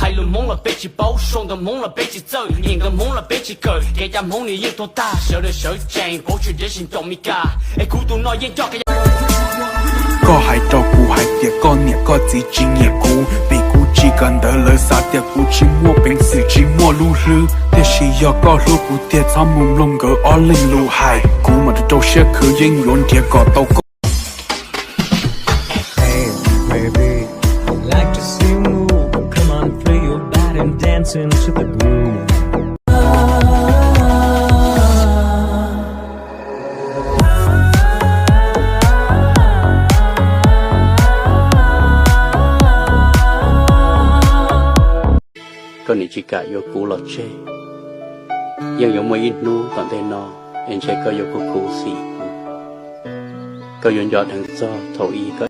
海了懵了背起包，爽的懵了背起走，赢的懵了背起狗，给家梦里有多大，受的受尽，过去的心都没干，哎，孤独那眼角个。Có hai trò cụ hai tiệc con nhẹ có gì chỉ nhẹ cũ vì cũ chỉ cần đỡ lời xa tiệc cũ chỉ mua bánh sự chỉ mua lưu rư tiệc chỉ do có lưu cũ tiệc sao mùng lông gỡ ó linh lưu hài cũ mà trâu xe khử dinh luôn tiệc có tàu có. Hey baby, I'd like to see you move. Come on, play your body and dance into the groove. Con này chỉ cả vô cũ lọt chê, nhưng giống mấy nu còn thế nó, anh chơi có vô cũ cũ xì, có vô gió thằng gió thổi y có.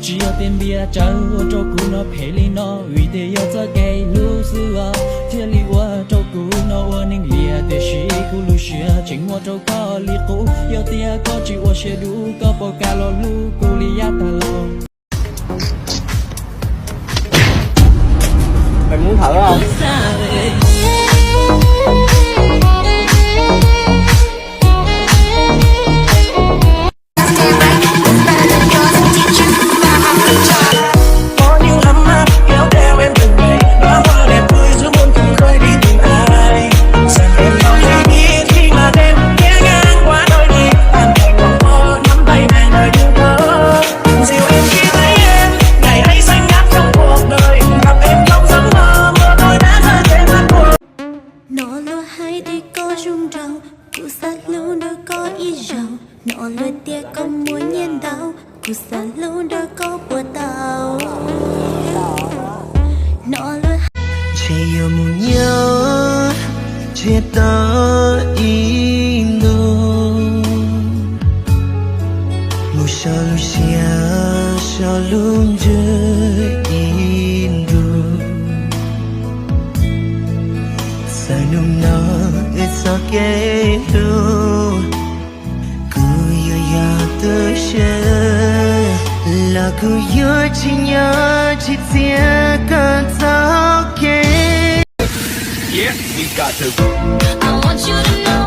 Chỉ ở bên bia trâu cho cũ nó phê li nó, vì thế yêu cho cái lưu xưa, thiên lý qua cho cũ nó qua nên lìa để xí cũ lưu xưa, chính qua cho có li cũ, yêu tia có chỉ qua xe đủ, có bao cả lo lưu cũ li ta lo. Mày muốn thử không? Nó lừa tia có muốn nhiên đau, cuộc xa lâu đã có của tao. Nó lừa chỉ yêu muốn nhớ chia ta in đâu một sao lu xia sao luôn chơi in đâu sao nung nó ít sao kể đâu là cứ nhớ chỉ nhớ chỉ tiếc cơn gió kia. Yeah, we got to. I want you to know